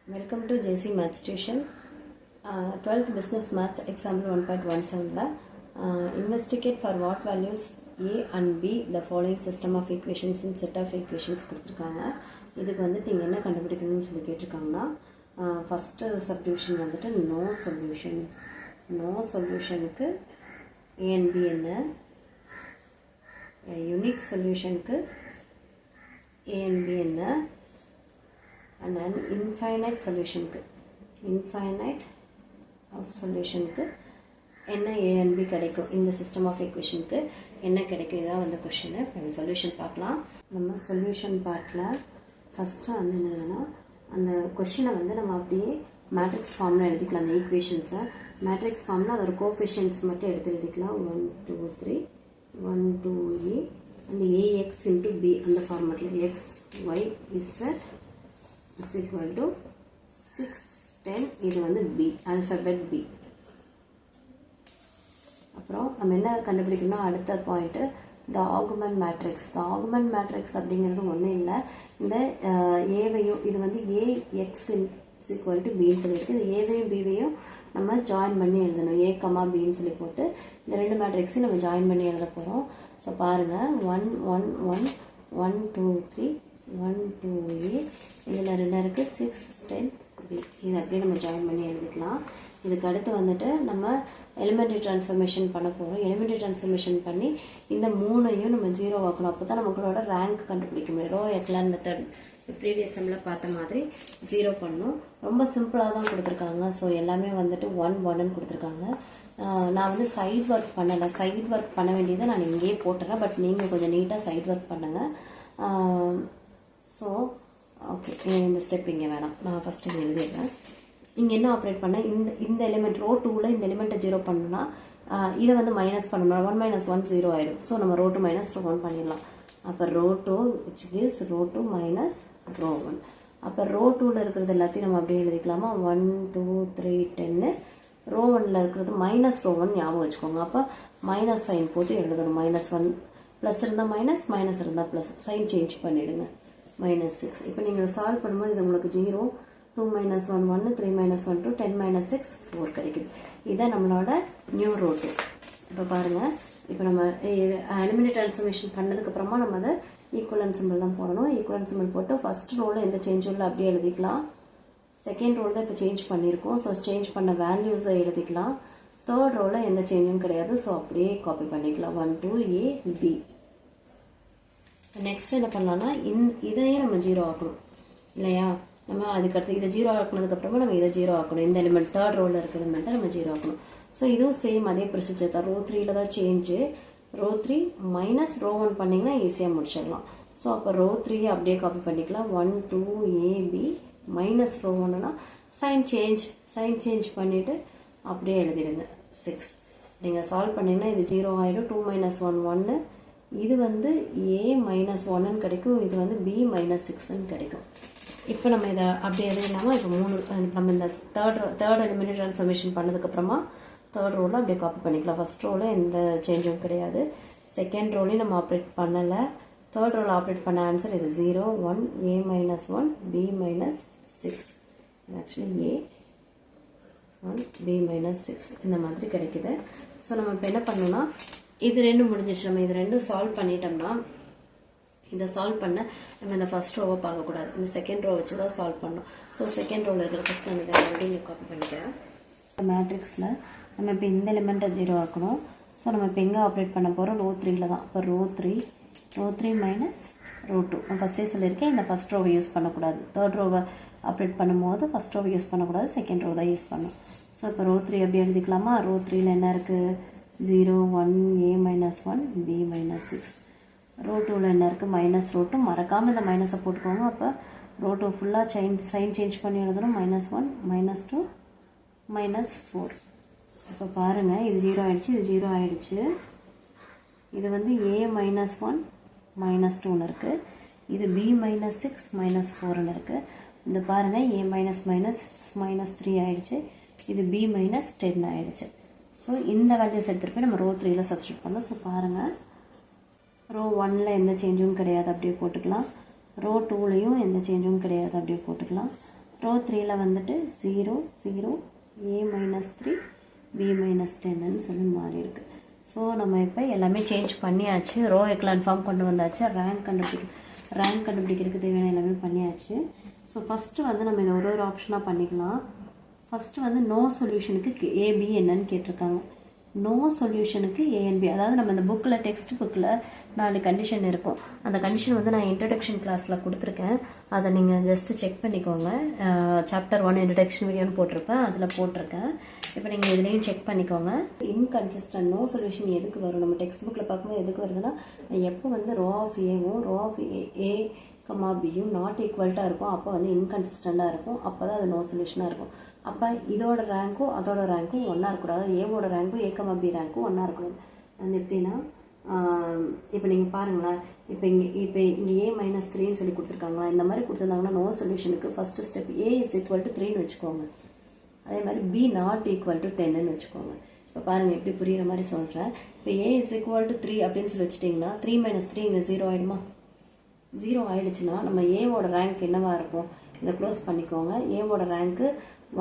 Welcome to JC Maths Tuition. 12th Business Maths Example 1.17 investigate for what values A and B the following system of equations in set of equations கொடுத்திருக்காங்க. இதுக்கு வந்துட்டு நீங்க என்ன கண்டுபிடிக்கணும்னு சொல்லி கேட்டிருக்காங்கன்னா first subdivision வந்துட்டு no solutionக்கு A and B என்ன, unique solutionக்கு A and B என்ன, and then infinite solution க்கு என்ன A and B கிடைக்கும், இந்த system of equation க்கு என்ன கிடைக்கும், இதான் வந்து question. நம்ம solution பார்க்கலாம். நம்ம solution பார்ட்ல ஃபர்ஸ்ட் வந்து என்னன்னா அந்த கொஸ்டினை வந்து நம்ம அப்படியே மேட்ரிக்ஸ் ஃபார்ம்ல எழுதிக்கலாம். அந்த ஈக்குவேஷன்ஸை மேட்ரிக்ஸ் ஃபார்ம்ல அதோட கோஎஃபிஷியன்ட்ஸ் மட்டும் எடுத்து எழுதிக்கலாம். 1 2 3 1 2 a and ax into b அந்த ஃபார்மட்ல x y z is equal to 6 10. இது வந்து b alphabet b. அப்புறம் நம்ம என்ன கண்டுபிடிக்கணும்னா அடுத்த point the augment matrix. the augment matrix அப்படிங்கிறது ஒன்றும் இல்லை, இந்த ஏவையும் இது வந்து ax is equal to b ன்னு சொல்லியிருக்கு. இந்த ஏவையும் பிவையும் நம்ம ஜாயின் பண்ணி எழுதணும். a கமா பின்னு சொல்லி போட்டு இந்த ரெண்டு மேட்ரிக்ஸையும் நம்ம ஜாயின் பண்ணி எழுத போகிறோம். ஸோ பாருங்கள் 1 1 1 1 2 3 1 2 a இதில் ரெண்டு இருக்குது 6 10 b. இதை அப்படியே நம்ம ஜாயின் பண்ணி எழுதிக்கலாம். இதுக்கு அடுத்து வந்துட்டு நம்ம எலிமெண்ட்ரி டிரான்ஸ்ஃபர்மேஷன் பண்ண போகிறோம். எலிமெண்ட்ரி டிரான்ஸ்ஃபர்மேஷன் பண்ணி இந்த மூணையும் நம்ம ஜீரோ ஆக்கணும். அப்போ தான் நமக்களோட ரேங்க் கண்டுபிடிக்க முடியும். ரோ எக்லான் மெத்தட் ப்ரீவியஸ் செம்மில் பார்த்த மாதிரி ஜீரோ பண்ணணும். ரொம்ப சிம்பிளாக தான் கொடுத்துருக்காங்க. ஸோ எல்லாமே வந்துட்டு 1 1ன்னு கொடுத்துருக்காங்க. நான் வந்து சைட் ஒர்க் பண்ணலை. சைட் ஒர்க் பண்ண வேண்டியதை நான் இங்கேயே போட்டுறேன். பட் நீங்கள் கொஞ்சம் நீட்டாக சைட் ஒர்க் பண்ணுங்கள். ஸோ ஓகே, இந்த ஸ்டெப் இங்கே வேணாம், நான் ஃபஸ்ட்டு இங்கே எழுதிடுறேன். இங்கே என்ன ஆப்ரேட் பண்ண இந்த எலிமெண்ட் ரோ 2ல் இந்த எலிமெண்ட்டை ஜீரோ பண்ணணும்னா இதை வந்து மைனஸ் பண்ணணும். 1 - 1 0 ஆகிடும். ஸோ நம்ம ரோ 2 - ரோ 1 பண்ணிடலாம். அப்போ row 2 which gives row 2 minus row 1. அப்போ ரோ 2ல் இருக்கிறது எல்லாத்தையும் நம்ம அப்படியே எழுதிக்கலாமா? 1 2 3 10. ரோ 1ல் இருக்கிறது மைனஸ் ரோ 1 ஞாபகம் வச்சுக்கோங்க. அப்போ மைனஸ் சைன் போட்டு எழுதணும். -1 ப்ளஸ் இருந்தால் மைனஸ், மைனஸ் இருந்தால் ப்ளஸ், சைன் சேஞ்ச் பண்ணிவிடுங்க. -6. இப்போ நீங்கள் சால்வ் பண்ணும்போது இது உங்களுக்கு 0 2 - 1 1 3 - 1 2 10 - 6 4 கிடைக்குது. இதான் நம்மளோட நியூ ரோ 2. இப்போ பாருங்கள், இப்போ நம்ம எலிமெண்ட்ரி டிரான்ஸ்ஃபர்மேஷன் பண்ணதுக்கப்புறமா நம்ம அதை ஈக்குவலன்ட் சிம்பிள் தான் போடணும். ஈக்குவலன்ட் சிம்பிள் போட்டு ஃபர்ஸ்ட் ரோவில் எந்த சேஞ்சும் இல்லை அப்படியே எழுதிக்கலாம். செகண்ட் ரோல் தான் இப்போ சேஞ்ச் பண்ணியிருக்கோம். ஸோ சேஞ்ச் பண்ண வேல்யூஸை எழுதிக்கலாம். தேர்ட் ரோவில் எந்த சேஞ்சும் கிடையாது. ஸோ அப்படியே காப்பி பண்ணிக்கலாம். 1 2 a b. நெக்ஸ்ட் என்ன பண்ணலாம்னா இதையே நம்ம ஜீரோ ஆக்கணும் இல்லையா? நம்ம அதுக்கடுத்து இதை ஜீரோ ஆக்கினதுக்கப்புறமா நம்ம இதை ஜீரோ ஆக்கணும். இந்த எலிமெண்ட் தேர்ட் ரோவில் இருக்கிற எலிமெண்ட்டை நம்ம ஜீரோ ஆக்கணும். ஸோ இதுவும் சேம் அதே ப்ரொசீஜர் தான். ரோ 3ல் தான் சேஞ்சு. ரோ 3 மைனஸ் ரோ 1 பண்ணிங்கன்னா ஈஸியாக முடிச்சிடலாம். ஸோ அப்போ ரோ 3 அப்படியே காப்பி பண்ணிக்கலாம். 1 2 a b மைனஸ் ரோ 1னா சைன் சேஞ்ச் பண்ணிவிட்டு அப்படியே எழுதிடுங்க 6. நீங்கள் சால்வ் பண்ணிங்கன்னா இது 0 ஆகிடும். 2 - 1 1. இது வந்து a - 1ன்னு கிடைக்கும். இது வந்து b - 6ன்னு கிடைக்கும். இப்போ நம்ம இதை அப்படி எழுதிடலாமா? இப்போ நம்ம இந்த தேர்ட் எலிமெண்ட்ரி டிரான்ஸ்ஃபர்மேஷன் பண்ணதுக்கப்புறமா தேர்ட் ரோவில் அப்படியே காப்பி பண்ணிக்கலாம். ஃபர்ஸ்ட் ரோவில் எந்த சேஞ்சும் கிடையாது. செகண்ட் ரோலையும் நம்ம ஆப்ரேட் பண்ணலை. தேர்ட் ரோவில் ஆப்ரேட் பண்ண ஆன்சர் இது 0 1 a - 1 b - 6. இது ஆக்சுவலி a 1 b - 6 இந்த மாதிரி கிடைக்குது. ஸோ நம்ம இப்போ என்ன பண்ணணும்னா இது ரெண்டும் முடிஞ்சிச்சு. நம்ம இது ரெண்டும் சால்வ் பண்ணிட்டோம்னா இதை சால்வ் பண்ண நம்ம இந்த ஃபர்ஸ்ட் ரோவை பார்க்கக்கூடாது. இந்த செகண்ட் ரோ வச்சு தான் சால்வ் பண்ணணும். ஸோ செகண்ட் ரோவில் இருக்கிற ஃபர்ஸ்ட் நான் இதை ஆல்ரெடி இங்கே காப்பி பண்ணிக்கிறேன். மேட்ரிக்ஸில் நம்ம இப்போ இந்த எலிமெண்ட்டை ஜீரோ ஆக்கணும். ஸோ நம்ம இப்போ எங்கே ஆப்ரேட் பண்ண போகிறோம்? ரோ 3ல் தான். இப்போ ரோ 3 மைனஸ் ரோ 2. நான் ஃபஸ்ட்டே சொல்லியிருக்கேன், இந்த ஃபஸ்ட் ரோவை யூஸ் பண்ணக்கூடாது. தேர்ட் ரோவை ஆப்ரேட் பண்ணும்போது ஃபஸ்ட் ரோவை யூஸ் பண்ணக்கூடாது, செகண்ட் ரோ தான் யூஸ் பண்ணணும். ஸோ இப்போ ரோ 3 எப்படி எழுதிக்கலாமா? ரோ 3ல் என்ன இருக்குது? 0 1 a - 1 b - 6. ரோ 2ல் என்ன இருக்குது? Minus row 2. மறக்காமல் இந்த மைனஸை போட்டுக்கோங்க. அப்போ ரோ 2 ஃபுல்லாக சைன் சேஞ்ச் பண்ணி எழுதணும். -1 -2 -4. இப்போ பாருங்கள், இது 0 ஆகிடுச்சு, இது 0 ஆகிடுச்சு. இது வந்து a - 1 -2ன்னு இருக்குது. இது b - 6 -4ன்னு இருக்குது. இந்த பாருங்கள், a -3 ஆகிடுச்சு. இது b -10 ஆகிடுச்சு. ஸோ இந்த வேல்யூஸ் எடுத்துகிட்டு போய் நம்ம ரோ 3ல் சப்ஸ்டியூட் பண்ணலாம். ஸோ பாருங்கள், ரோ 1ல் எந்த சேஞ்சும் கிடையாது அப்படியே போட்டுக்கலாம். ரோ 2லையும் எந்த சேஞ்சும் கிடையாது அப்படியே போட்டுக்கலாம். ரோ 3ல் வந்துட்டு 0 0 a minus 3 b minus 10ன்னு சொல்லி மாறி இருக்கு. ஸோ நம்ம இப்போ எல்லாமே சேஞ்ச் பண்ணியாச்சு. ரோ எக்லான் ஃபார்ம் கொண்டு வந்தாச்சு. ரேங்க் கண்டுபிடிக்கிறதுக்கு தேவையான எல்லாமே பண்ணியாச்சு. ஸோ ஃபஸ்ட்டு வந்து நம்ம இதை ஒரு ஆப்ஷனாக பண்ணிக்கலாம். ஃபஸ்ட்டு வந்து நோ சொல்யூஷனுக்கு ஏபி என்னன்னு கேட்டிருக்காங்க. நோ சொல்யூஷனுக்கு ஏஎன்பி, அதாவது நம்ம இந்த புக்கில் டெக்ஸ்ட் புக்கில் 4 கண்டிஷன் இருக்கும். அந்த கண்டிஷன் வந்து நான் இன்ட்ரடக்ஷன் கிளாஸில் கொடுத்துருக்கேன். அதை நீங்கள் ஜஸ்ட்டு செக் பண்ணிக்கோங்க. சாப்டர் 1 இன்ட்ரடக்ஷன் வீடியோன்னு போட்டிருப்பேன், அதில் போட்டிருக்கேன். இப்போ நீங்கள் இதுலேயும் செக் பண்ணிக்கோங்க. இன்கன்சிஸ்டன்ட் நோ சொல்யூஷன் எதுக்கு வரும், நம்ம டெக்ஸ்ட் புக்கில் பார்க்கும்போது எதுக்கு வருதுன்னா, எப்போ வந்து ரோ ஆஃப் ஏவும் ரோ ஆஃப் ஏ பியும் நாட் ஈக்குவல்ட்டாக இருக்கும், அப்போ வந்து இன்கன்சிஸ்டண்ட்டாக இருக்கும், அப்போ தான் அது நோ சொல்யூஷனாக இருக்கும். அப்போ இதோட ரேங்க்கும் அதோட ரேங்க்கும் ஒன்றா இருக்கக்கூடாது, ஏவோட ரேங்க்கும் ஏ பி ரேங்க்கும் ஒன்றா இருக்கக்கூடாது. அது எப்படின்னா, இப்போ நீங்கள் பாருங்களேன், இப்போ இங்கே ஏ மைனஸ் 3ன்னு சொல்லி கொடுத்துருக்காங்களா, இந்த மாதிரி கொடுத்துருந்தாங்கன்னா நோ சொல்யூஷனுக்கு first step A is equal to 3ன்னு வச்சுக்கோங்க. அதே மாதிரி பி நாட் ஈக்குவல் டு 10ன்னு வச்சுக்கோங்க. இப்போ பாருங்கள் எப்படி புரியுற மாதிரி சொல்கிறேன். இப்போ ஏ இஸ் ஈக்குவல் டு 3 அப்படின்னு சொல்லி வச்சுட்டிங்கன்னா 3 மைனஸ் 3 இங்கே 0 ஆகிடுமா? 0 ஆகிடுச்சுன்னா நம்ம ஏவோட ரேங்க் என்னவா இருக்கும், இதை க்ளோஸ் பண்ணிக்கோங்க. ஏவோட ரேங்க்கு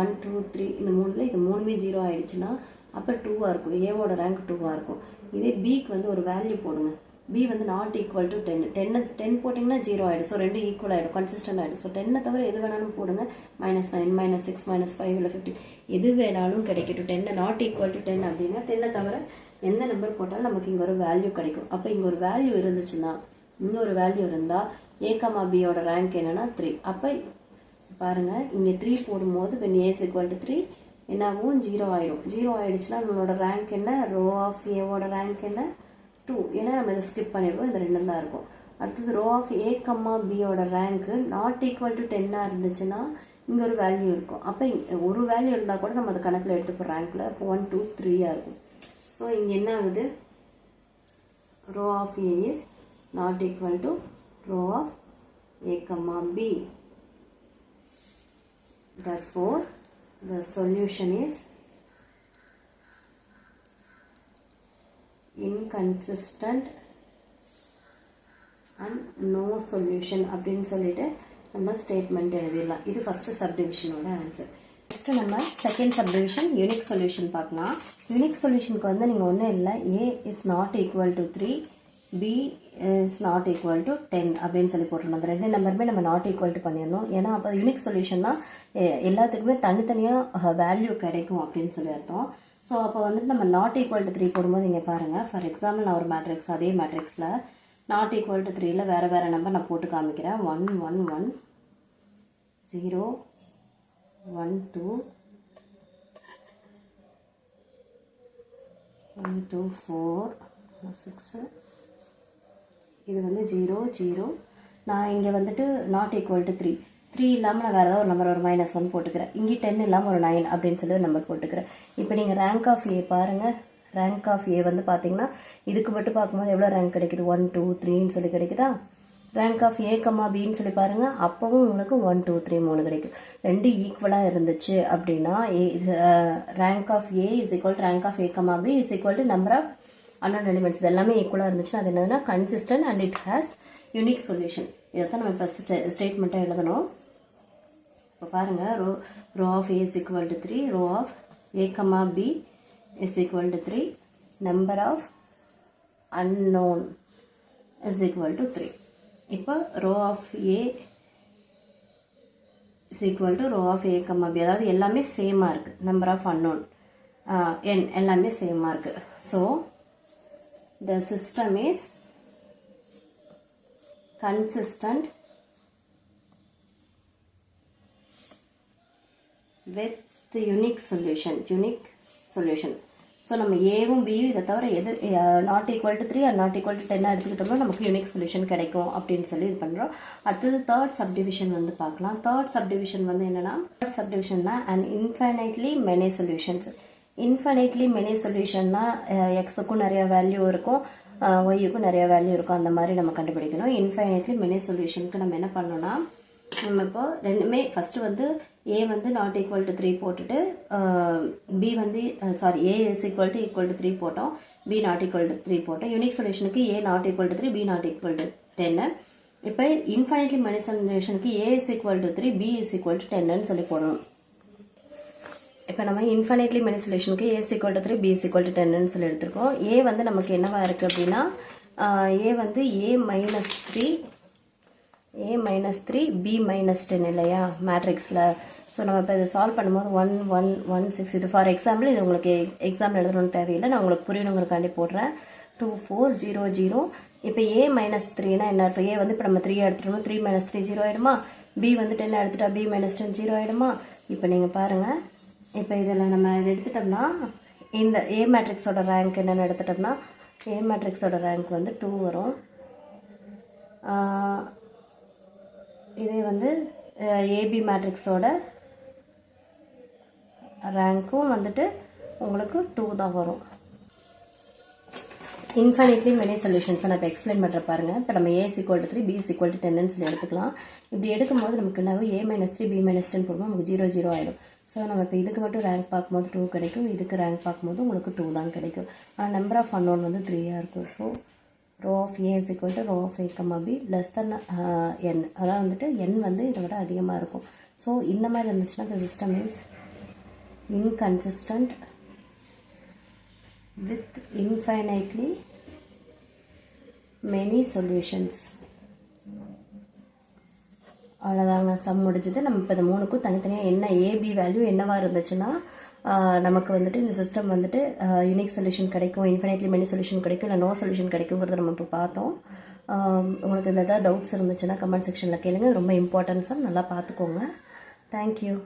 1 2 3 இந்த 3ல் இது 3மே 0 ஆகிடுச்சுன்னா அப்போ 2வாக இருக்கும். ஏவோட ரேங்க் 2வாக இருக்கும். இதே பிக்கு வந்து ஒரு வேல்யூ போடுங்க. பி வந்து நாட் ஈக்குவல் டு 10 போட்டிங்கன்னா 0 ஆகிடும். ஸோ 2 ஈக்குவல் ஆகிடும், கன்சிஸ்டன்ட் ஆகிடும். ஸோ 10 தவிர எது வேணாலும் போடுங்க. -9 -6 -5 இல்லை 15 எது வேணாலும் கிடைக்கட்டும். 10 நாட் ஈக்குவல் டு 10 அப்படின்னா 10 தவிர எந்த நம்பர் போட்டாலும் நமக்கு இங்கே ஒரு வேல்யூ கிடைக்கும். அப்போ இங்கே ஒரு வேல்யூ இருந்துச்சுன்னா, இங்கே ஒரு வேல்யூ இருந்தால் ஏ பியோட ரேங்க் என்னன்னா 3. அப்போ பாருங்கள், இங்கே 3 போடும்போது when a is equal to 3 என்னாகும், 0 ஆகிடும். 0 ஆகிடுச்சுன்னா நம்மளோட ரேங்க் என்ன, ரோ ஆஃப் ஏவோட ரேங்க் என்ன 2. ஏன்னா நம்ம இதை ஸ்கிப் பண்ணிடுவோம், இந்த 2 தான் இருக்கும். அடுத்தது ரோ ஆஃப் ஏ பியோட ரேங்க்கு நாட் ஈக்குவல் டு 10 இருந்துச்சுன்னா இங்கே ஒரு வேல்யூ இருக்கும். அப்போ ஒரு வேல்யூ இருந்தால் கூட நம்ம அதை கணக்கில் எடுத்துப்போம் ரேங்க்கில். அப்போ 1 2 3 இருக்கும். ஸோ இங்கே என்ன ஆகுது, row of A is not equal to row of a comma b. Therefore the solution is inconsistent and no solution அப்படின்னு சொல்லிட்டு நம்ம ஸ்டேட்மெண்ட் எழுதிடலாம். இது ஃபர்ஸ்ட் சப்டிவிஷனோட ஆன்சர். நெக்ஸ்ட் நம்ம செகண்ட் சப்டிவிஷன் யூனிக் சொல்யூஷன் பார்க்கலாம். யூனிக் சொல்யூஷனுக்கு வந்து நீங்கள் ஒன்றும் இல்லை, a is not equal to 3 b is not equal to 10 அப்படின்னு சொல்லி போட்டுருணும். அந்த 2 நம்பருமே நம்ம நாட் ஈக்குவல் டு பண்ணிடணும். ஏன்னா அப்போ யூனிக் சொல்யூஷன்னா எல்லாத்துக்குமே தனித்தனியாக வேல்யூ கிடைக்கும் அப்படின்னு சொல்லி அர்த்தம். ஸோ அப்போ வந்துட்டு நம்ம நாட் ஈக்குவல் டு 3 போடும்போது இங்கே பாருங்கள், ஃபார் எக்ஸாம்பிள் நான் ஒரு மேட்ரிக்ஸ், அதே மேட்ரிக்ஸில் நாட் ஈக்குவல் டு 3ல் வேறு நம்பர் நான் போட்டு காமிக்கிறேன். 1 1 1 0 1 2 1 2 4 6. இது வந்து 0 0. நான் இங்கே வந்துட்டு நாட் ஈக்குவல் டு 3 இல்லாமல் நான் வேறு ஏதாவது ஒரு நம்பர் ஒரு -1 போட்டுக்கிறேன். இங்கே 10 இல்லாமல் ஒரு 9 அப்படின்னு சொல்லி ஒரு நம்பர் போட்டுக்கிறேன். இப்போ நீங்கள் ரேங்க் ஆஃப் ஏ பாருங்கள். ரேங்க் ஆஃப் ஏ வந்து பார்த்தீங்கன்னா இதுக்கு மட்டும் பார்க்கும்போது எவ்வளோ ரேங்க் கிடைக்குது, 1 2 3ன்னு சொல்லி கிடைக்குதா. ரேங்க் ஆஃப் ஏ பின்னு சொல்லி பாருங்கள், அப்போவும் உங்களுக்கு 1 2 3 3 கிடைக்கும். 2 ஈக்குவலாக இருந்துச்சு அப்படின்னா rank of A is equal to rank of A B is equal to number of unknown elements. இது எல்லாமே ஈக்குவலாக இருந்துச்சுன்னா அது என்னதுன்னா consistent and it has unique solution. இதைத்தான் நம்ம இப்போ ஸ்டேட்மெண்ட்டாக எழுதணும். இப்போ பாருங்கள், row of A is equal to 3, row of A B is equal to 3, number of unknown is equal to 3. இப்போ row of A is equal to row of A B, அதாவது எல்லாமே சேமாக இருக்குது. நம்பர் ஆஃப் அன்னோன் n எல்லாமே சேமாக இருக்குது. So the system is consistent with the unique solution. So நம்ம ஏவும் பியும் இதை தவிர எது not equal to 3 not equal to 10 எடுத்துக்கிட்டோம்னா நமக்கு யூனிக் சொல்யூஷன் கிடைக்கும் அப்படின்னு சொல்லி இது பண்ணுறோம். அடுத்தது தேர்ட் சப்டிவிஷன் வந்து பார்க்கலாம். தேர்ட் சப்டிவிஷன் வந்து என்னன்னா, தேர்ட் சப்டிவிஷன்னா and infinitely many solutions. Infinitely many சொல்யூஷன்னா எக்ஸுக்கும் நிறைய வேல்யூ இருக்கும், ஒய்யுக்கும் நிறைய வேல்யூ இருக்கும். அந்த மாதிரி நம்ம கண்டுபிடிக்கணும். இன்ஃபைனைட்லி மெனி சொல்யூஷனுக்கு நம்ம என்ன பண்ணோம்னா, நம்ம இப்போ ரெண்டுமே ஃபஸ்ட்டு வந்து ஏ வந்து நாட் ஈக்குவல் டு 3 போட்டுட்டு பி வந்து ஏ இஸ் ஈக்குவல் டு 3 போட்டோம், பி நாட் ஈக்குவல் டு 3 போட்டோம். யூனிக் சொல்யூஷனுக்கு A not equal to 3, B not equal to 10. இப்போ இன்ஃபைனைட்லி மெனி சொல்யூஷனுக்கு A is equal to 3, B is equal to 10ன்னு சொல்லி போடணும். இப்போ நம்ம இன்ஃபைனைட்லி மெனி சொல்யூஷனுக்கு A is equal to 3, B is equal to 10ன்னு சொல்லி எடுத்திருக்கோம். A வந்து நமக்கு என்னவா இருக்கு அப்படின்னா A வந்து A minus 3, B minus 10 இல்லையா மேட்ரிக்ஸில். ஸோ நம்ம இப்போ இதை சால்வ் பண்ணும்போது 1 1 1 6 இது ஃபார் எக்ஸாம்பிள் இது உங்களுக்கு எக்ஸாம்பிள் எழுதணும்னு தேவையில்லை, நான் உங்களுக்கு புரியணுங்கிறக்காண்டி போடுறேன். 2 4 0 0. இப்போ A minus 3னா என்ன அர்த்தம்? A வந்து இப்போ நம்ம 3 எடுத்துட்டோம், 3 minus 3 0 ஆயிடுமா? B வந்து 10 எடுத்துட்டா B minus 10 0 ஆயிடுமா? இப்போ நீங்கள் பாருங்கள், இப்போ இதில் நம்ம இது எடுத்துட்டோம்னா இந்த A மேட்ரிக்ஸோட ரேங்க் என்னென்னு எடுத்துட்டோம்னா A மேட்ரிக்ஸோட ரேங்க் வந்து 2 வரும். இதே வந்து AB மேட்ரிக்ஸோட ரேங்க்கும் வந்துட்டு உங்களுக்கு 2 தான் வரும். இன்ஃபைனைட்லி மெனி சொல்யூஷன்ஸை நான் இப்போ எக்ஸ்பிளைன் பண்ணுற பாருங்கள். இப்போ நம்ம A is equal to 3, B is equal to 10ன்னு சொல்லி எடுத்துக்கலாம். இப்படி எடுக்கும்போது நமக்கு என்ன A minus 3, B minus 10 போடும்போது நமக்கு 0 0 ஆகிடும். ஸோ நம்ம இப்போ இதுக்கு மட்டும் ரேங்க் பார்க்கும்போது 2 கிடைக்கும், இதுக்கு ரேங்க் பார்க்கும்போது உங்களுக்கு 2 தான் கிடைக்கும். ஆனால் நம்பர் ஆஃப் அன்னோன் வந்து 3 இருக்கும். So row of A is equal to row of A, B less than n. அதாவது வந்துட்டு n வந்து இதை விட அதிகமாக இருக்கும். ஸோ இந்த மாதிரி இருந்துச்சுன்னா the system is inconsistent with infinitely many solutions. அவ்வளோதாங்க, சம் முடிஞ்சது. நம்ம இப்போ இந்த 3க்கும் தனித்தனியாக என்ன AB வேல்யூ என்னவா இருந்துச்சுன்னா நமக்கு வந்துட்டு இந்த சிஸ்டம் வந்துட்டு யூனிக் சொல்யூஷன் கிடைக்கும், இன்ஃபைனைட்லி மெனி சொல்யூஷன் கிடைக்கும், இல்லை நோ சொல்யூஷன் கிடைக்குங்கிறத நம்ம இப்போ பார்த்தோம். உங்களுக்கு இதில் ஏதாவது டவுட்ஸ் இருந்துச்சுன்னா கமெண்ட் செக்ஷனில் கேளுங்க. ரொம்ப இம்பார்ட்டன்ஸாக நல்லா பார்த்துக்கோங்க. தேங்க்யூ.